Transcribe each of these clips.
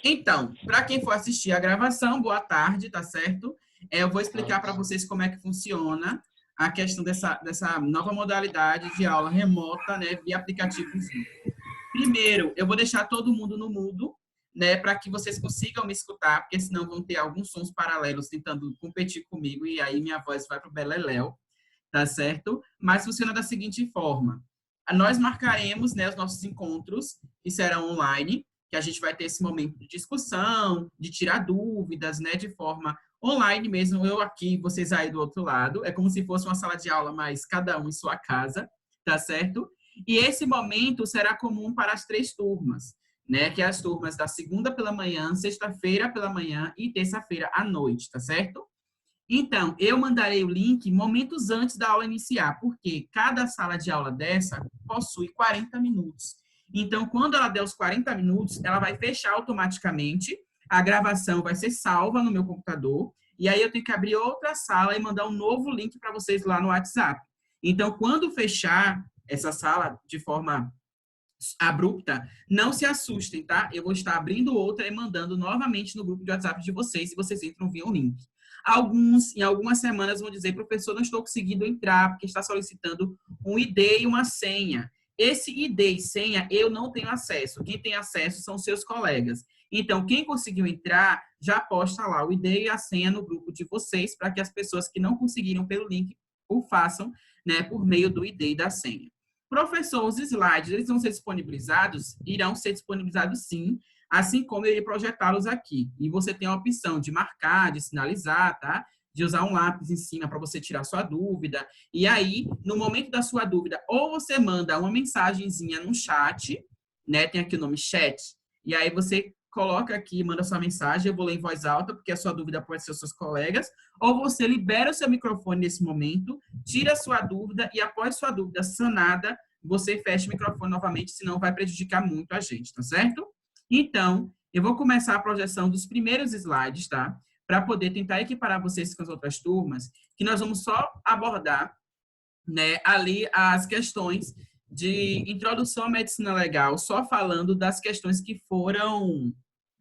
Então, para quem for assistir a gravação, boa tarde, tá certo? Eu vou explicar para vocês como é que funciona a questão dessa nova modalidade de aula remota, né, via aplicativo Zoom. Primeiro, eu vou deixar todo mundo no mudo, né, para que vocês consigam me escutar, porque senão vão ter alguns sons paralelos tentando competir comigo e aí minha voz vai para o beleléu, tá certo? Mas funciona da seguinte forma: nós marcaremos, né, os nossos encontros, que serão online, que a gente vai ter esse momento de discussão, de tirar dúvidas, né, de forma online mesmo, eu aqui, vocês aí do outro lado. É como se fosse uma sala de aula, mas cada um em sua casa, tá certo? E esse momento será comum para as 3 turmas, né, que é as turmas da segunda pela manhã, sexta-feira pela manhã e terça-feira à noite, tá certo? Então, eu mandarei o link momentos antes da aula iniciar, porque cada sala de aula dessa possui 40 minutos. Então, quando ela der os 40 minutos, ela vai fechar automaticamente, a gravação vai ser salva no meu computador, e aí eu tenho que abrir outra sala e mandar um novo link para vocês lá no WhatsApp. Então, quando fechar essa sala de forma abrupta, não se assustem, tá? Eu vou estar abrindo outra e mandando novamente no grupo de WhatsApp de vocês, e vocês entram via um link. Alguns, em algumas semanas, vão dizer, professor, não estou conseguindo entrar, porque está solicitando um ID e uma senha. Esse ID e senha eu não tenho acesso. Quem tem acesso são seus colegas. Então, quem conseguiu entrar, já posta lá o ID e a senha no grupo de vocês, para que as pessoas que não conseguiram pelo link o façam, né, por meio do ID e da senha. Professor, os slides, eles vão ser disponibilizados? Irão ser disponibilizados sim, assim como eu irei projetá-los aqui. E você tem a opção de marcar, de sinalizar, tá? De usar um lápis em cima para você tirar sua dúvida. E aí, no momento da sua dúvida, ou você manda uma mensagenzinha no chat, né? Tem aqui o nome chat, e aí você coloca aqui, manda sua mensagem, eu vou ler em voz alta, porque a sua dúvida pode ser os seus colegas, ou você libera o seu microfone nesse momento, tira a sua dúvida e após sua dúvida sanada, você fecha o microfone novamente, senão vai prejudicar muito a gente, tá certo? Então, eu vou começar a projeção dos primeiros slides, tá? Para poder tentar equiparar vocês com as outras turmas, que nós vamos só abordar, né, ali as questões de introdução à medicina legal, só falando das questões que foram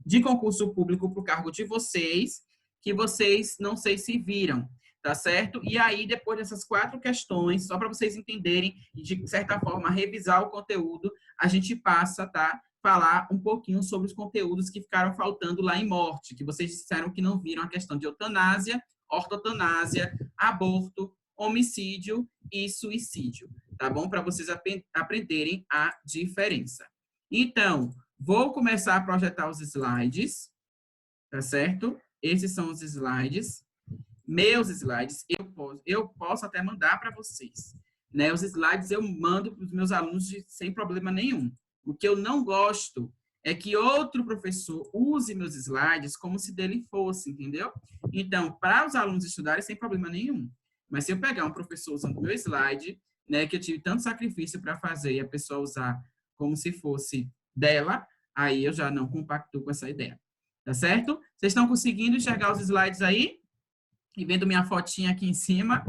de concurso público para o cargo de vocês, que vocês não sei se viram, tá certo? E aí, depois dessas 4 questões, só para vocês entenderem e, de certa forma, revisar o conteúdo, a gente passa, tá? Falar um pouquinho sobre os conteúdos que ficaram faltando lá em morte, que vocês disseram que não viram a questão de eutanásia, ortotanásia, aborto, homicídio e suicídio, tá bom? Para vocês aprenderem a diferença. Então, vou começar a projetar os slides, tá certo? Esses são os slides. Meus slides, eu posso até mandar para vocês. Né? Os slides eu mando para os meus alunos sem problema nenhum. O que eu não gosto é que outro professor use meus slides como se dele fosse, entendeu? Então, para os alunos estudarem, sem problema nenhum. Mas se eu pegar um professor usando o meu slide, né, que eu tive tanto sacrifício para fazer e a pessoa usar como se fosse dela, aí eu já não compacto com essa ideia. Tá certo? Vocês estão conseguindo enxergar os slides aí? E vendo minha fotinha aqui em cima?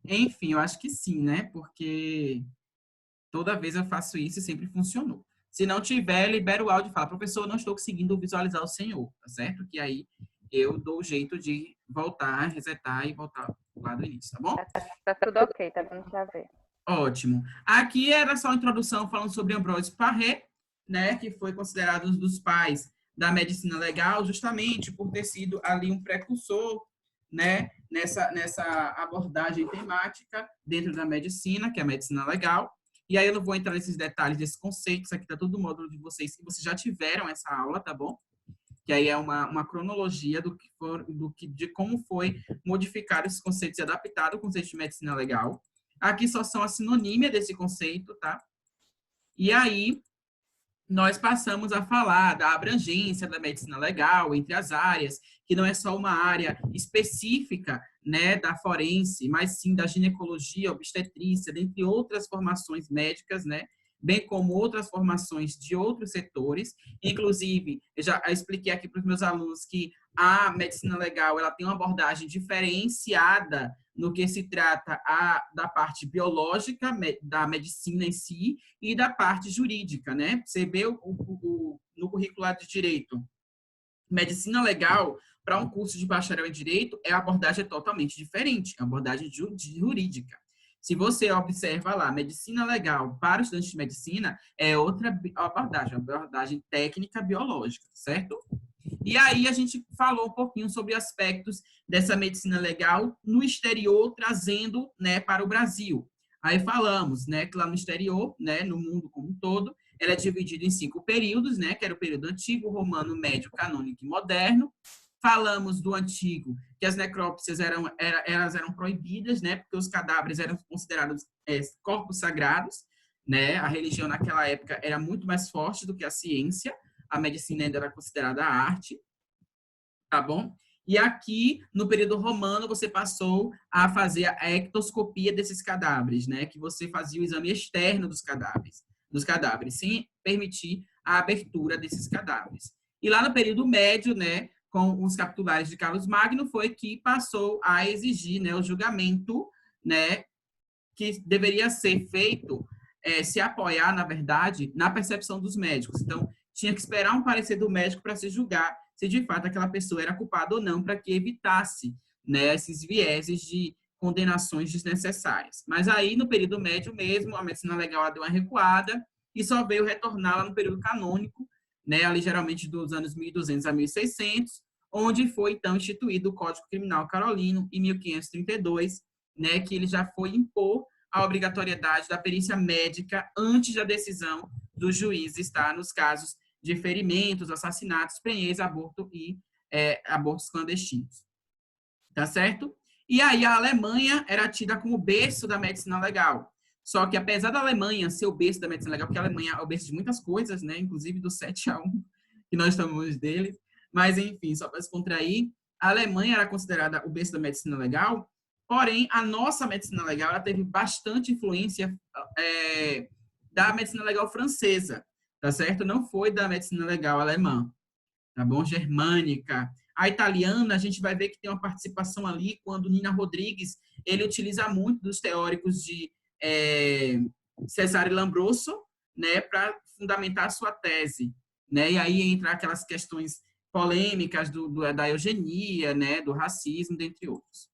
Enfim, eu acho que sim, né? Porque toda vez eu faço isso e sempre funcionou. Se não tiver, libera o áudio e fala, professor, não estou conseguindo visualizar o senhor, tá certo? Que aí eu dou o jeito de voltar, resetar e voltar lá do início, tá bom? Tá tudo ok, tá dando pra ver. Ótimo. Aqui era só a introdução falando sobre Ambroise Paré, né, que foi considerado um dos pais da medicina legal, justamente por ter sido ali um precursor, né, nessa abordagem temática dentro da medicina, que é a medicina legal. E aí eu não vou entrar nesses detalhes desses conceitos, aqui está todo o módulo de vocês, que vocês já tiveram essa aula, tá bom? Que aí é uma cronologia de como foi modificado esses conceitos e adaptado o conceito de medicina legal. Aqui só são a sinonímia desse conceito, tá? E aí, nós passamos a falar da abrangência da medicina legal entre as áreas, que não é só uma área específica, né, da forense, mas sim da ginecologia, obstetrícia, dentre outras formações médicas, né, bem como outras formações de outros setores. Inclusive, eu já expliquei aqui para os meus alunos que a medicina legal ela tem uma abordagem diferenciada no que se trata da parte biológica da medicina em si e da parte jurídica, né? Você vê no currículo de direito Medicina legal, para um curso de bacharel em direito, a abordagem é totalmente diferente, é uma abordagem jurídica. Se você observa lá, medicina legal para estudantes de medicina, é outra abordagem, uma abordagem técnica biológica, certo? E aí a gente falou um pouquinho sobre aspectos dessa medicina legal no exterior, trazendo, né, para o Brasil. Aí falamos, né, que lá no exterior, né, no mundo como um todo, ela é dividida em 5 períodos, né, que era o período antigo, romano, médio, canônico e moderno. Falamos do antigo, que as necrópsias elas eram proibidas, né, porque os cadáveres eram considerados corpos sagrados, né, a religião naquela época era muito mais forte do que a ciência, a medicina ainda era considerada arte, tá bom? E aqui, no período romano, você passou a fazer a ectoscopia desses cadáveres, né, que você fazia o exame externo dos cadáveres, sem permitir a abertura desses cadáveres. E lá no período médio, né, com os capitulares de Carlos Magno, foi que passou a exigir, né, o julgamento, né, que deveria ser feito, se apoiar, na verdade, na percepção dos médicos. Então, tinha que esperar um parecer do médico para se julgar se de fato aquela pessoa era culpada ou não, para que evitasse, né, esses vieses de condenações desnecessárias. Mas aí, no período médio mesmo, a medicina legal deu uma recuada e só veio retornar lá no período canônico, né, ali geralmente dos anos 1200 a 1600, onde foi, então, instituído o Código Criminal Carolino, em 1532, né, que ele já foi impor a obrigatoriedade da perícia médica antes da decisão do juiz estar nos casos de ferimentos, assassinatos, prenhez, aborto e abortos clandestinos. Tá certo? E aí a Alemanha era tida como o berço da medicina legal. Só que apesar da Alemanha ser o berço da medicina legal, porque a Alemanha é o berço de muitas coisas, né, inclusive do 7-1, que nós chamamos dele, mas enfim, só para descontrair, a Alemanha era considerada o berço da medicina legal, porém a nossa medicina legal ela teve bastante influência da medicina legal francesa, tá certo? Não foi da medicina legal alemã, tá bom? Germânica. A italiana, a gente vai ver que tem uma participação ali quando Nina Rodrigues, ele utiliza muito dos teóricos de Cesare Lombroso, né, para fundamentar a sua tese, né? E aí entra aquelas questões polêmicas da eugenia, né, do racismo, dentre outros.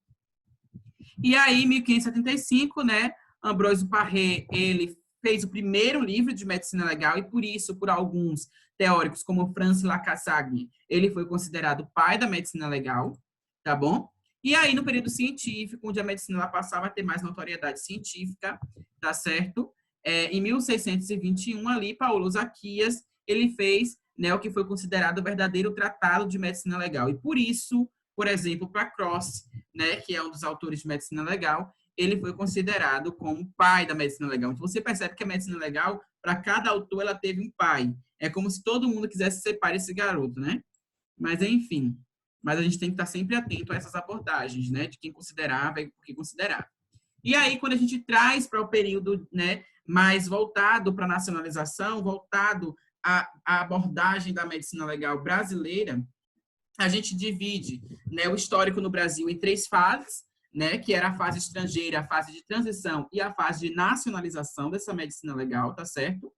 E aí, em 1575, né, Ambroise Paré, ele fez o primeiro livro de medicina legal e por isso, por alguns teóricos como Francis Lacassagne, ele foi considerado o pai da medicina legal, tá bom? E aí, no período científico, onde a medicina passava a ter mais notoriedade científica, tá certo? Em 1621, ali, Paulo Zaquias, ele fez, né, o que foi considerado o verdadeiro tratado de medicina legal. E por isso, por exemplo, para Cross, né, que é um dos autores de medicina legal, ele foi considerado como pai da medicina legal. Então, você percebe que a medicina legal, para cada autor, ela teve um pai. É como se todo mundo quisesse ser pai desse garoto, né? Mas, enfim. Mas a gente tem que estar sempre atento a essas abordagens, né? De quem considerava e por que considerava. E aí, quando a gente traz para o período, né, mais voltado para a nacionalização, voltado à abordagem da medicina legal brasileira, a gente divide, né, o histórico no Brasil em 3 fases, né, que era a fase estrangeira, a fase de transição e a fase de nacionalização dessa medicina legal, tá certo?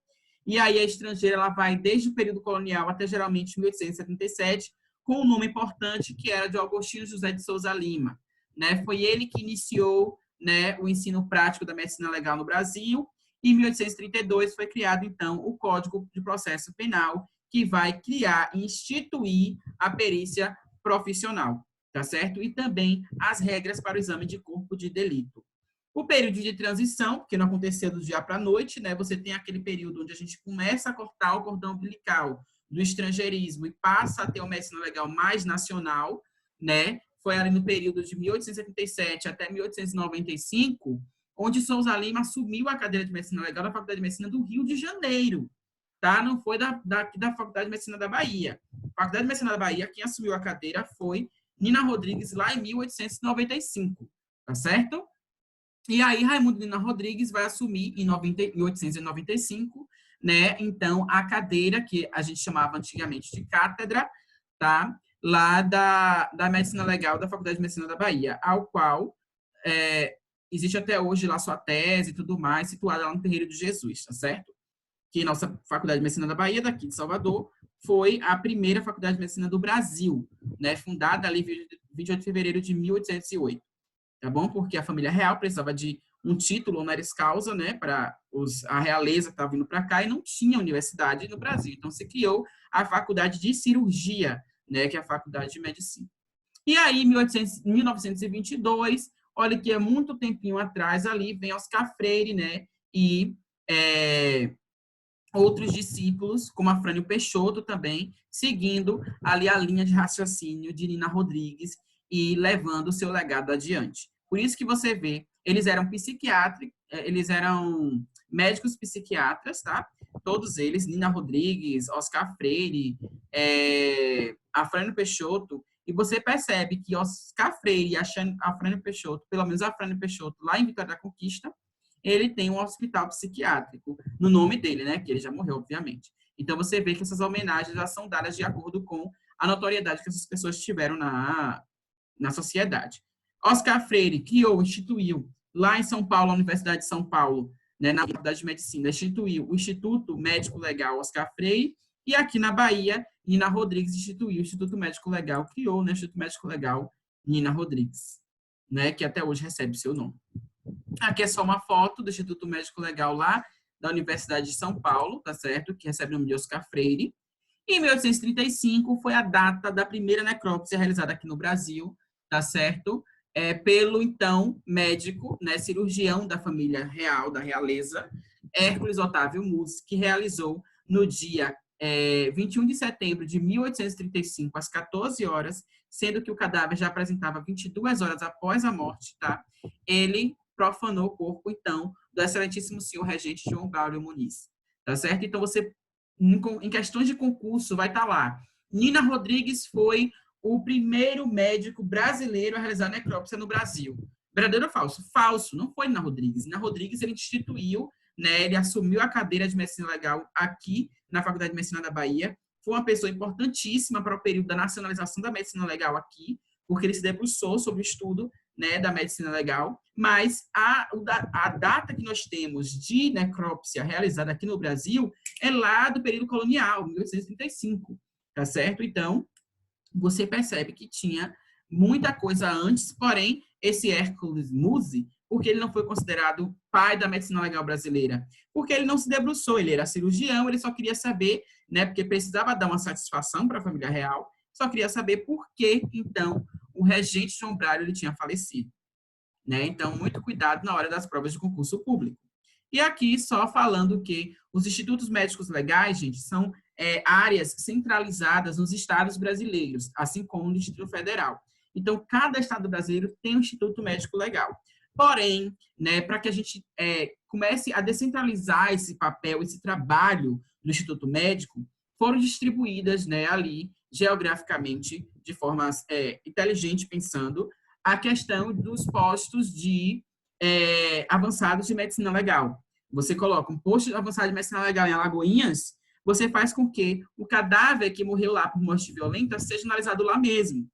E aí a estrangeira ela vai desde o período colonial até geralmente 1877, com um nome importante que era de Agostinho José de Souza Lima, né? Foi ele que iniciou, né, o ensino prático da medicina legal no Brasil. E em 1832 foi criado então o Código de Processo Penal, que vai criar e instituir a perícia profissional, tá certo? E também as regras para o exame de corpo de delito. O período de transição, que não aconteceu do dia para a noite, né? Você tem aquele período onde a gente começa a cortar o cordão umbilical do estrangeirismo e passa a ter uma medicina legal mais nacional, né? Foi ali no período de 1877 até 1895, onde Souza Lima assumiu a cadeira de medicina legal da Faculdade de Medicina do Rio de Janeiro, tá? Não foi da Faculdade de Medicina da Bahia. A Faculdade de Medicina da Bahia, quem assumiu a cadeira foi Nina Rodrigues, lá em 1895, tá certo? E aí, Raimundo Nina Rodrigues vai assumir em 1895, né? Então, a cadeira que a gente chamava antigamente de cátedra, tá? Lá da Medicina Legal da Faculdade de Medicina da Bahia, ao qual existe até hoje lá sua tese e tudo mais, situada lá no Terreiro de Jesus, tá certo? Que nossa Faculdade de Medicina da Bahia, daqui de Salvador, foi a primeira faculdade de medicina do Brasil, né? Fundada ali em 28 de fevereiro de 1808, tá bom? Porque a família real precisava de um título honoris causa, né, para a realeza que estava vindo para cá e não tinha universidade no Brasil. Então, se criou a faculdade de cirurgia, né, que é a faculdade de medicina. E aí, em 1922, olha que é muito tempinho atrás ali, vem Oscar Freire, né, e outros discípulos, como Afrânio Peixoto também, seguindo ali a linha de raciocínio de Nina Rodrigues e levando o seu legado adiante. Por isso que você vê, eles eram psiquiatras, eles eram médicos psiquiatras, tá? Todos eles, Nina Rodrigues, Oscar Freire, Afrânio Peixoto, e você percebe que Oscar Freire e Afrânio Peixoto, pelo menos Afrânio Peixoto, lá em Vitória da Conquista, ele tem um hospital psiquiátrico no nome dele, né? Que ele já morreu, obviamente. Então, você vê que essas homenagens já são dadas de acordo com a notoriedade que essas pessoas tiveram na sociedade. Oscar Freire criou, instituiu, lá em São Paulo, a Universidade de São Paulo, né, na Faculdade de Medicina, instituiu o Instituto Médico Legal Oscar Freire, e aqui na Bahia, Nina Rodrigues instituiu o Instituto Médico Legal, criou, né, o Instituto Médico Legal Nina Rodrigues, né, que até hoje recebe seu nome. Aqui é só uma foto do Instituto Médico Legal lá da Universidade de São Paulo, tá certo? Que recebe o nome de Oscar Freire. E em 1835 foi a data da primeira necrópsia realizada aqui no Brasil, tá certo? Pelo então médico, né, cirurgião da família real, da realeza, Hércules Otávio Musi, que realizou no dia 21 de setembro de 1835, às 14 horas, sendo que o cadáver já apresentava 22 horas após a morte, tá? Ele profanou o corpo, então, do excelentíssimo senhor regente João Braulio Muniz, tá certo? Então, você, em questões de concurso, vai estar lá. Nina Rodrigues foi o primeiro médico brasileiro a realizar necrópsia no Brasil. Verdadeiro ou falso? Falso, não foi Nina Rodrigues. Nina Rodrigues, ele instituiu, né, ele assumiu a cadeira de medicina legal aqui na Faculdade de Medicina da Bahia. Foi uma pessoa importantíssima para o período da nacionalização da medicina legal aqui, porque ele se debruçou sobre o estudo, né, da medicina legal, mas a data que nós temos de necrópsia realizada aqui no Brasil é lá do período colonial, 1835, tá certo? Então, você percebe que tinha muita coisa antes, porém, esse Hércules Musi, porque ele não foi considerado pai da medicina legal brasileira, porque ele não se debruçou, ele era cirurgião, ele só queria saber, né, porque precisava dar uma satisfação para a família real, só queria saber por que, então, o regente João Braulio ele tinha falecido, né? Então, muito cuidado na hora das provas de concurso público. E aqui, só falando que os institutos médicos legais, gente, são áreas centralizadas nos estados brasileiros, assim como no Distrito Federal. Então, cada estado brasileiro tem um instituto médico legal. Porém, né, para que a gente comece a descentralizar esse papel, esse trabalho do Instituto Médico, foram distribuídas, né, ali, geograficamente, de forma inteligente, pensando, a questão dos postos de avançados de medicina legal. Você coloca um posto avançado de medicina legal em Alagoinhas, você faz com que o cadáver que morreu lá por morte violenta seja analisado lá mesmo.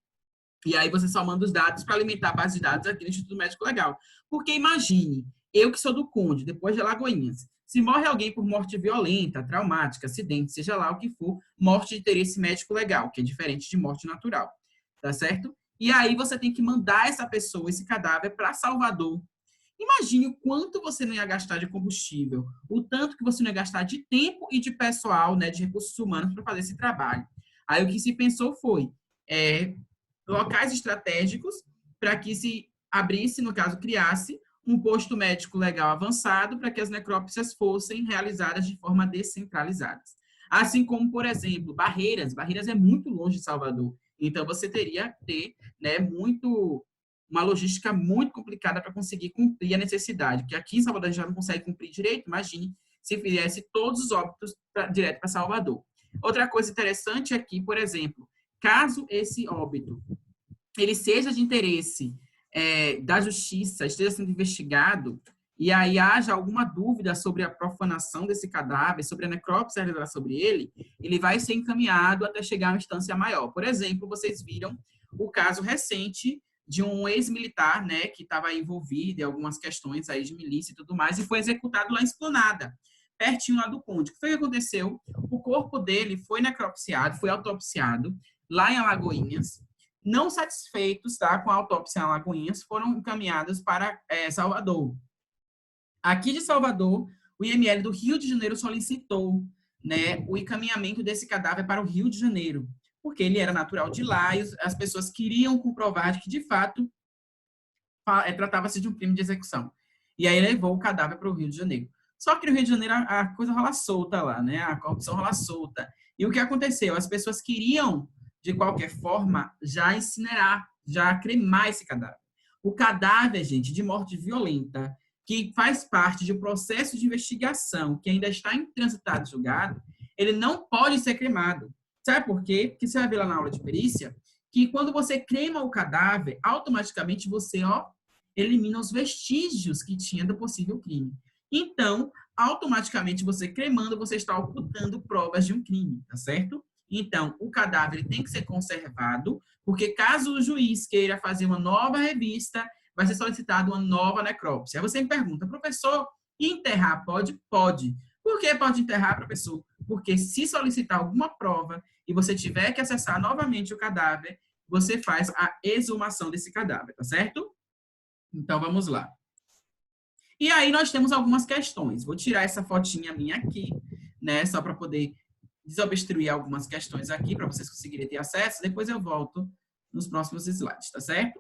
E aí você só manda os dados para alimentar a base de dados aqui no Instituto Médico Legal. Porque imagine, eu que sou do Conde, depois de Alagoinhas, se morre alguém por morte violenta, traumática, acidente, seja lá o que for, morte de interesse médico legal, que é diferente de morte natural, tá certo? E aí você tem que mandar essa pessoa, esse cadáver, para Salvador. Imagine o quanto você não ia gastar de combustível, o tanto que você não ia gastar de tempo e de pessoal, né, de recursos humanos para fazer esse trabalho. Aí o que se pensou foi locais estratégicos para que se abrisse, no caso, criasse um posto médico legal avançado para que as necrópsias fossem realizadas de forma descentralizada. Assim como, por exemplo, Barreiras. Barreiras é muito longe de Salvador. Então, você teria que ter, né, uma logística muito complicada para conseguir cumprir a necessidade, que aqui em Salvador a gente já não consegue cumprir direito, imagine se fizesse todos os óbitos direto para Salvador. Outra coisa interessante aqui, por exemplo, caso esse óbito ele seja de interesse da justiça, esteja sendo investigado, e aí haja alguma dúvida sobre a profanação desse cadáver, sobre a necrópsia realizada sobre ele, ele vai ser encaminhado até chegar a uma instância maior. Por exemplo, vocês viram o caso recente de um ex-militar, né, que estava envolvido em algumas questões aí de milícia e tudo mais, e foi executado lá em Esplanada. pertinho lá do Conde. O que foi que aconteceu? O corpo dele foi necropsiado, foi autopsiado lá em Alagoinhas. Não satisfeitos, tá, com a autópsia em Alagoinhas, foram encaminhados para Salvador. Aqui de Salvador, o IML do Rio de Janeiro solicitou, né, o encaminhamento desse cadáver para o Rio de Janeiro, porque ele era natural de lá e as pessoas queriam comprovar que, de fato, tratava-se de um crime de execução. E aí levou o cadáver para o Rio de Janeiro. Só que no Rio de Janeiro a coisa rola solta lá, né? A corrupção rola solta. E o que aconteceu? As pessoas queriam, de qualquer forma, já incinerar, já cremar esse cadáver. O cadáver, gente, de morte violenta, que faz parte de um processo de investigação que ainda está em transitado julgado, ele não pode ser cremado. Sabe por quê? Porque você vai ver lá na aula de perícia que quando você crema o cadáver, automaticamente você, elimina os vestígios que tinha do possível crime. Então, automaticamente você cremando, você está ocultando provas de um crime, tá certo? Então, o cadáver tem que ser conservado, porque caso o juiz queira fazer uma nova revista, vai ser solicitada uma nova necrópsia. Aí você me pergunta, professor, enterrar pode? Pode. Por que pode enterrar, professor? Porque se solicitar alguma prova e você tiver que acessar novamente o cadáver, você faz a exumação desse cadáver, tá certo? Então, vamos lá. E aí, nós temos algumas questões. Vou tirar essa fotinha minha aqui, né? Só para poder desobstruir algumas questões aqui, para vocês conseguirem ter acesso. Depois eu volto nos próximos slides, tá certo?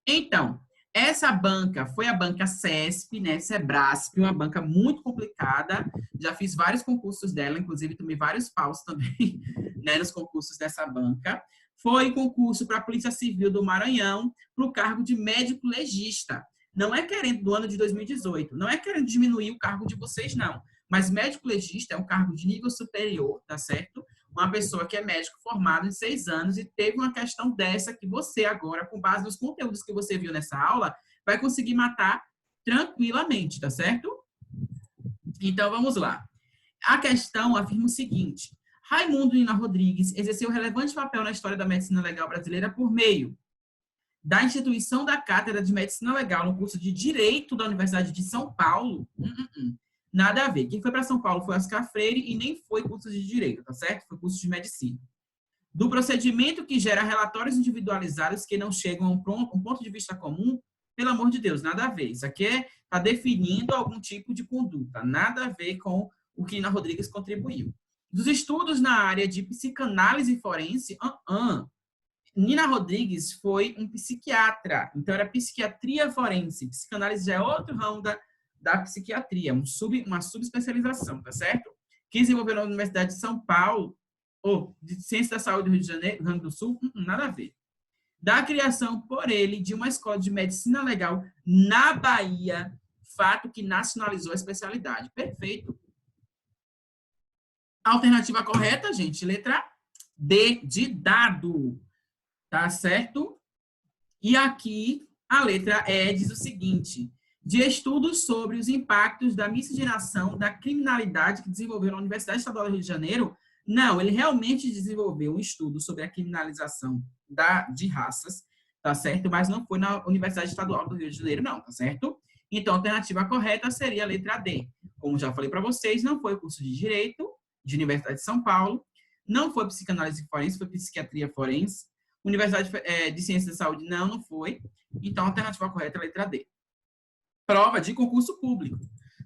Então, essa banca foi a banca CESP, né? Sebrasp, uma banca muito complicada. Já fiz vários concursos dela, inclusive tomei vários paus também, né? Nos concursos dessa banca. Foi concurso para a Polícia Civil do Maranhão, para o cargo de médico legista. Não é querendo, do ano de 2018, não é querendo diminuir o cargo de vocês, não. Mas médico legista é um cargo de nível superior, tá certo? Uma pessoa que é médico formado em 6 anos e teve uma questão dessa que você agora, com base nos conteúdos que você viu nessa aula, vai conseguir matar tranquilamente, tá certo? Então, vamos lá. A questão afirma o seguinte: Raimundo Nina Rodrigues exerceu relevante papel na história da medicina legal brasileira por meio da instituição da Cátedra de Medicina Legal no curso de Direito da Universidade de São Paulo. Nada a ver. Quem foi para São Paulo foi Oscar Freire e nem foi curso de Direito, tá certo? Foi curso de Medicina. Do procedimento que gera relatórios individualizados que não chegam a um ponto de vista comum, pelo amor de Deus, nada a ver. Isso aqui está definindo algum tipo de conduta, nada a ver com o que Nina Rodrigues contribuiu. Dos estudos na área de psicanálise forense, Nina Rodrigues foi um psiquiatra, então era psiquiatria forense. Psicanálise já é outro ramo da psiquiatria, uma subespecialização, tá certo? Que desenvolveu na Universidade de São Paulo, ou de Ciência da Saúde do Rio de Janeiro, Rio Grande do Sul, nada a ver. Da criação por ele de uma escola de medicina legal na Bahia, fato que nacionalizou a especialidade. Perfeito. Alternativa correta, gente, letra D, de dado. Tá certo? E aqui a letra E diz o seguinte: de estudos sobre os impactos da miscigenação da criminalidade que desenvolveu na Universidade Estadual do Rio de Janeiro. Não, ele realmente desenvolveu um estudo sobre a criminalização de raças, tá certo? Mas não foi na Universidade Estadual do Rio de Janeiro, não, tá certo? Então, a alternativa correta seria a letra D. Como já falei para vocês, não foi o curso de Direito de Universidade de São Paulo, não foi psicanálise forense, foi psiquiatria forense. Universidade de Ciências da Saúde, não foi. Então, a alternativa correta é a letra D. Prova de concurso público,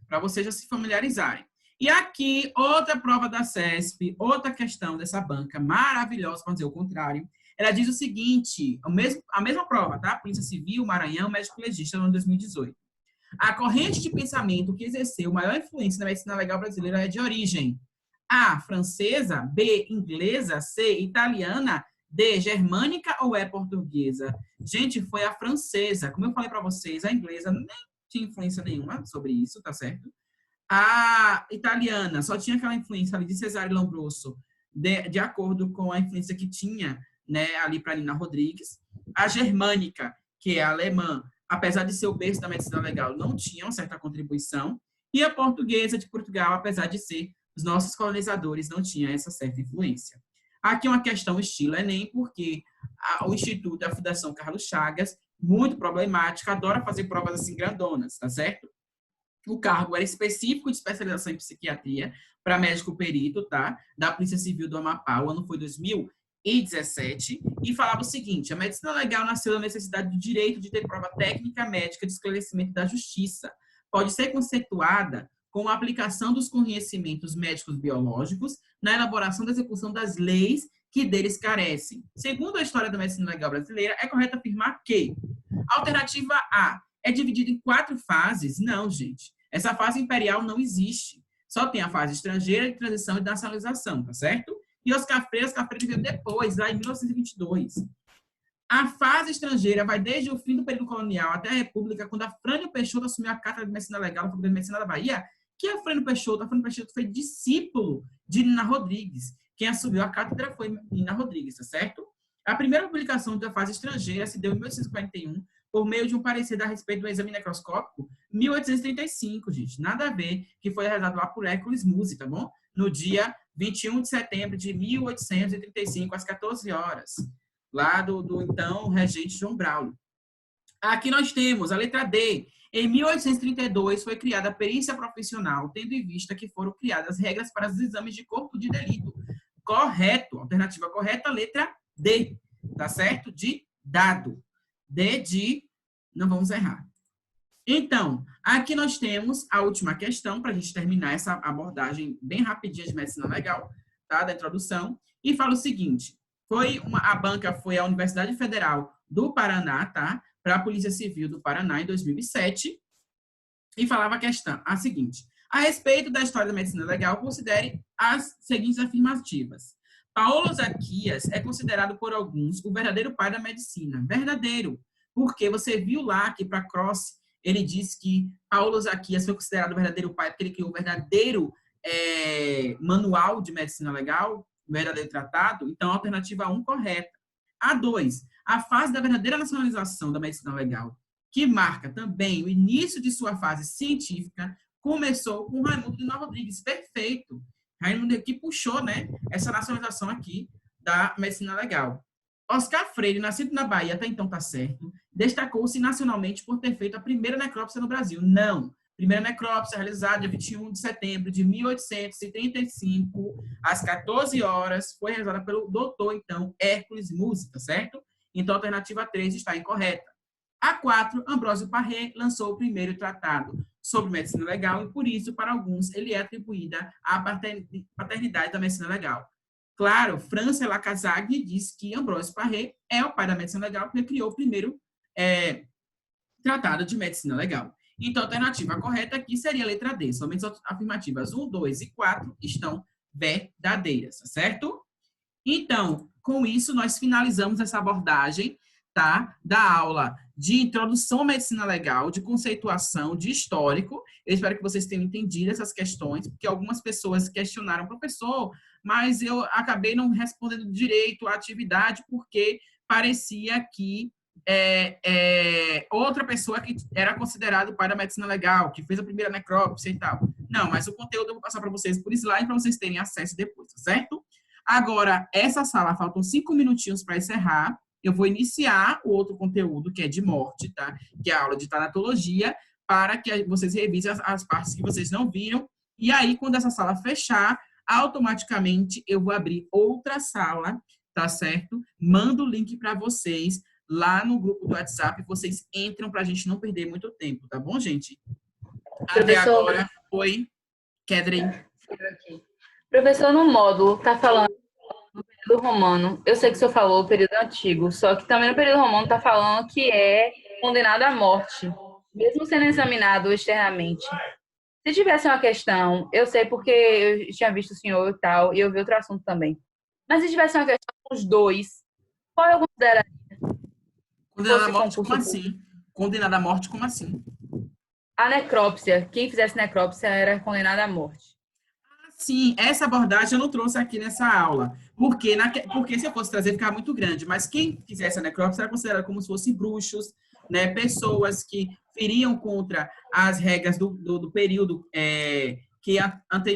para vocês já se familiarizarem. E aqui, outra prova da CESP, outra questão dessa banca maravilhosa, para dizer o contrário. Ela diz o seguinte, a mesma prova, tá? Polícia Civil, Maranhão, médico legista, no ano 2018. A corrente de pensamento que exerceu maior influência na medicina legal brasileira é de origem A, francesa, B, inglesa, C, italiana, D, germânica ou é portuguesa? Gente, foi a francesa. Como eu falei para vocês, a inglesa nem tinha influência nenhuma sobre isso, tá certo? A italiana só tinha aquela influência ali de Cesare Lombroso, de acordo com a influência que tinha, né, ali para Nina Rodrigues. A germânica, que é a alemã, apesar de ser o berço da medicina legal, não tinha uma certa contribuição. E a portuguesa de Portugal, apesar de ser os nossos colonizadores, não tinha essa certa influência. Aqui uma questão estilo Enem, porque o Instituto, a Fundação Carlos Chagas, muito problemática, adora fazer provas assim grandonas, tá certo? O cargo era específico de especialização em psiquiatria para médico perito, tá? Da Polícia Civil do Amapá. O ano foi 2017. E falava o seguinte: a medicina legal nasceu da necessidade do direito de ter prova técnica médica de esclarecimento da justiça. Pode ser conceituada com a aplicação dos conhecimentos médicos biológicos na elaboração e execução das leis que deles carecem. Segundo a história da medicina legal brasileira, é correto afirmar que a alternativa A é dividida em 4 fases? Não, gente. Essa fase imperial não existe. Só tem a fase estrangeira, de transição e nacionalização, tá certo? E Oscar Freire veio depois, lá em 1922. A fase estrangeira vai desde o fim do período colonial até a República, quando a Frânio Peixoto assumiu a Cátedra de Medicina Legal na Faculdade de Medicina da Bahia, que é a Frânio Peixoto. A Frânio Peixoto foi discípulo de Nina Rodrigues. Quem assumiu a cátedra foi Nina Rodrigues, tá certo? A primeira publicação da fase estrangeira se deu em 1841, por meio de um parecer a respeito do exame necroscópico, 1835, gente. Nada a ver, que foi realizado lá por Hércules Musi, tá bom? No dia 21 de setembro de 1835, às 14 horas. Lá do então regente João Braulio. Aqui nós temos a letra D. Em 1832 foi criada a perícia profissional, tendo em vista que foram criadas regras para os exames de corpo de delito. Correto. Alternativa correta, letra D. Tá certo? De dado. D de... Não vamos errar. Então, aqui nós temos a última questão, para a gente terminar essa abordagem bem rapidinha de medicina legal, tá? Da introdução. E fala o seguinte: a banca foi a Universidade Federal do Paraná, tá? Para a Polícia Civil do Paraná, em 2007. E falava a seguinte: a respeito da história da medicina legal, considere as seguintes afirmativas. Paulo Zaquias é considerado por alguns o verdadeiro pai da medicina. Verdadeiro, porque você viu lá que para Cross ele diz que Paulo Zaquias foi considerado o verdadeiro pai porque ele criou o verdadeiro manual de medicina legal, o verdadeiro tratado. Então, a alternativa 1 correta. A 2, a fase da verdadeira nacionalização da medicina legal, que marca também o início de sua fase científica, começou com Raimundo de Nova Rodrigues. Perfeito. Raimundo que puxou, né, essa nacionalização aqui da medicina legal. Oscar Freire, nascido na Bahia, até então tá certo, destacou-se nacionalmente por ter feito a primeira necrópsia no Brasil. Não. Primeira necrópsia realizada dia 21 de setembro de 1835, às 14 horas, foi realizada pelo doutor, então, Hércules Musi, tá certo? Então, a alternativa 3 está incorreta. A 4, Ambrósio Paré lançou o primeiro tratado sobre medicina legal e, por isso, para alguns, ele é atribuída à paternidade da medicina legal. Claro, Franz Lacassagne diz que Ambrósio Paré é o pai da medicina legal porque criou o primeiro tratado de medicina legal. Então, a alternativa correta aqui seria a letra D. Somente as afirmativas 1, 2 e 4 estão verdadeiras, tá certo? Então, com isso, nós finalizamos essa abordagem, tá? Da aula de introdução à medicina legal, de conceituação, de histórico. Eu espero que vocês tenham entendido essas questões, porque algumas pessoas questionaram, professor, mas eu acabei não respondendo direito à atividade, porque parecia que outra pessoa que era considerado o pai da medicina legal, que fez a primeira necrópsia e tal. Não, mas o conteúdo eu vou passar para vocês por slide, para vocês terem acesso depois, tá certo? Agora, essa sala, faltam 5 minutinhos para encerrar. Eu vou iniciar o outro conteúdo, que é de morte, tá? Que é a aula de tanatologia, para que vocês revisem as partes que vocês não viram. E aí, quando essa sala fechar, automaticamente eu vou abrir outra sala, tá certo? Mando o link para vocês lá no grupo do WhatsApp. Vocês entram para a gente não perder muito tempo, tá bom, gente? Até agora. Oi, Kedren. Professor, no módulo, tá falando do período romano. Eu sei que o senhor falou o período antigo, só que também no período romano tá falando que é condenado à morte, mesmo sendo examinado externamente. Se tivesse uma questão, eu sei porque eu tinha visto o senhor e tal, e eu vi outro assunto também. Mas se tivesse uma questão com os dois, qual eu consideraria? Condenado à morte, como assim? Condenado à morte, como assim? A necrópsia. Quem fizesse necrópsia era condenado à morte. Sim, essa abordagem eu não trouxe aqui nessa aula, porque se eu fosse trazer, ficava muito grande, mas quem fizesse a necrópsia era considerado como se fossem bruxos, né, pessoas que feriam contra as regras do período, que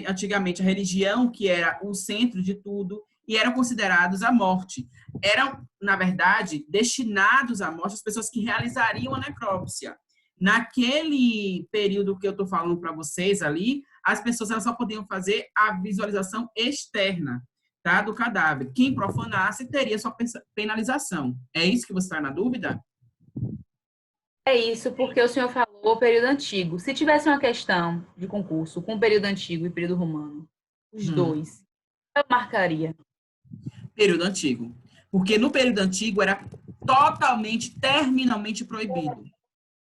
antigamente a religião, que era o centro de tudo, e eram considerados à morte. Eram, na verdade, destinados à morte as pessoas que realizariam a necrópsia. Naquele período que eu estou falando para vocês ali, as pessoas elas só podiam fazer a visualização externa, tá, do cadáver. Quem profanasse teria sua penalização. É isso que você está na dúvida? É isso, porque o senhor falou período antigo. Se tivesse uma questão de concurso com período antigo e período romano, os dois, eu marcaria. Período antigo. Porque no período antigo era totalmente, terminalmente proibido.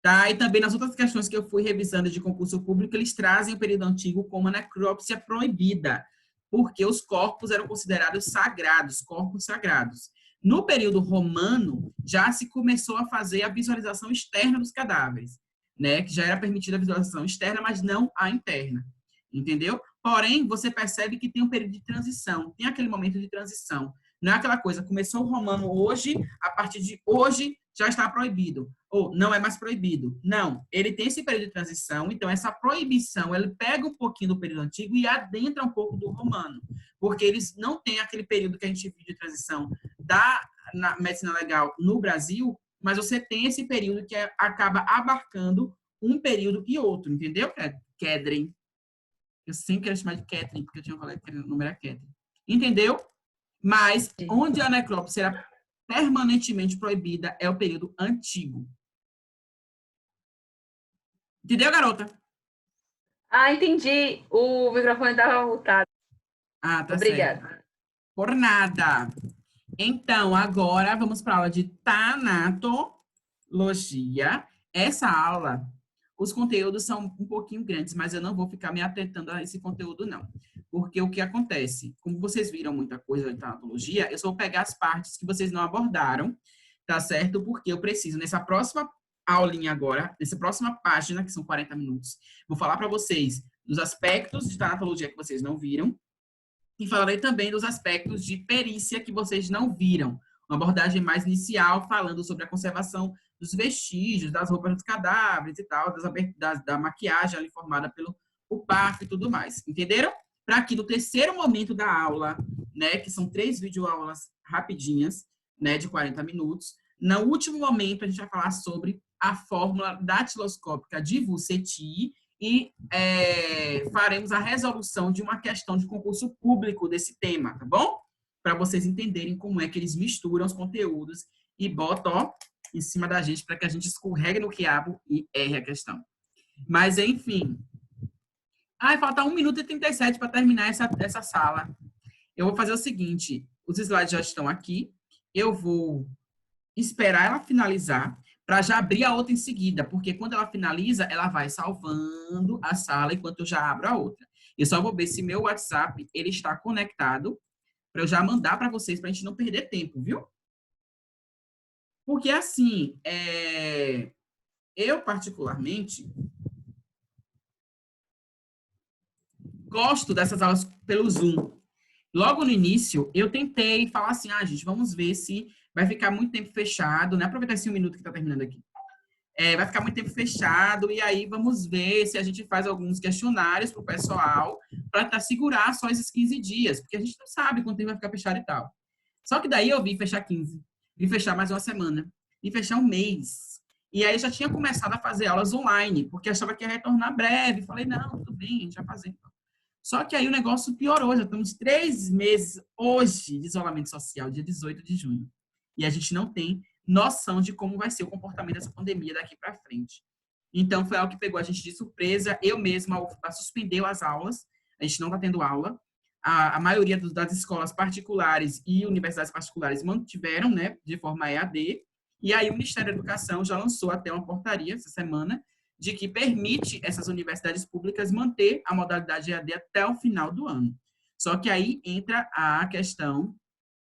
Tá? E também nas outras questões que eu fui revisando de concurso público, eles trazem o período antigo como a necrópsia proibida, porque os corpos eram considerados sagrados, corpos sagrados. No período romano, já se começou a fazer a visualização externa dos cadáveres, né? Que já era permitida a visualização externa, mas não a interna. Entendeu? Porém, você percebe que tem um período de transição, tem aquele momento de transição. Não é aquela coisa, começou o romano hoje, a partir de hoje já está proibido, ou não é mais proibido. Não, ele tem esse período de transição, então essa proibição, ele pega um pouquinho do período antigo e adentra um pouco do romano, porque eles não têm aquele período que a gente viu de transição na medicina legal no Brasil, mas você tem esse período que acaba abarcando um período e outro, entendeu, Kedren? Eu sempre quero chamar de Catherine, porque eu tinha falado que o nome era Catherine. Entendeu? Mas onde a necrópsia era permanentemente proibida é o período antigo. Entendeu, garota? Ah, entendi. O microfone estava mutado. Ah, tá Obrigada. certo. Por nada. Então, agora vamos para a aula de tanatologia. Essa aula, os conteúdos são um pouquinho grandes, mas eu não vou ficar me atentando a esse conteúdo, não. Porque o que acontece? Como vocês viram muita coisa de tanatologia, eu só vou pegar as partes que vocês não abordaram, tá certo? Porque eu preciso, nessa próxima aulinha agora, nessa próxima página, que são 40 minutos, vou falar para vocês dos aspectos de tanatologia que vocês não viram e falarei também dos aspectos de perícia que vocês não viram. Uma abordagem mais inicial, falando sobre a conservação dos vestígios, das roupas dos cadáveres e tal, da maquiagem ali formada pelo o parto e tudo mais. Entenderam? Para aqui, no terceiro momento da aula, né, que são 3 videoaulas rapidinhas, né, de 40 minutos, no último momento, a gente vai falar sobre a fórmula datiloscópica de Vuceti e faremos a resolução de uma questão de concurso público desse tema, tá bom? Para vocês entenderem como é que eles misturam os conteúdos e botam, ó, em cima da gente para que a gente escorregue no quiabo e erre a questão. Mas, enfim. Falta 1 minuto e 37 para terminar essa sala. Eu vou fazer o seguinte, os slides já estão aqui, eu vou esperar ela finalizar para já abrir a outra em seguida, porque quando ela finaliza, ela vai salvando a sala enquanto eu já abro a outra. Eu só vou ver se meu WhatsApp ele está conectado para eu já mandar para vocês, para a gente não perder tempo, viu? Porque assim, eu particularmente gosto dessas aulas pelo Zoom. Logo no início, eu tentei falar assim, gente, vamos ver se vai ficar muito tempo fechado, né? Aproveitar esse 1 minuto que está terminando aqui. Vai ficar muito tempo fechado, e aí vamos ver se a gente faz alguns questionários para o pessoal, para segurar só esses 15 dias, porque a gente não sabe quanto tempo vai ficar fechado e tal. Só que daí eu vim fechar 15, vim fechar mais uma semana, vim fechar 1 mês. E aí eu já tinha começado a fazer aulas online, porque achava que ia retornar breve. Falei, não, tudo bem, a gente vai fazer. Só que aí o negócio piorou, já estamos 3 meses hoje de isolamento social, dia 18 de junho. E a gente não tem noção de como vai ser o comportamento dessa pandemia daqui para frente. Então, foi algo que pegou a gente de surpresa. Eu mesma, a UFBA suspendeu as aulas, a gente não está tendo aula. A maioria das escolas particulares e universidades particulares mantiveram, né, de forma EAD. E aí o Ministério da Educação já lançou até uma portaria essa semana de que permite essas universidades públicas manter a modalidade EAD até o final do ano. Só que aí entra a questão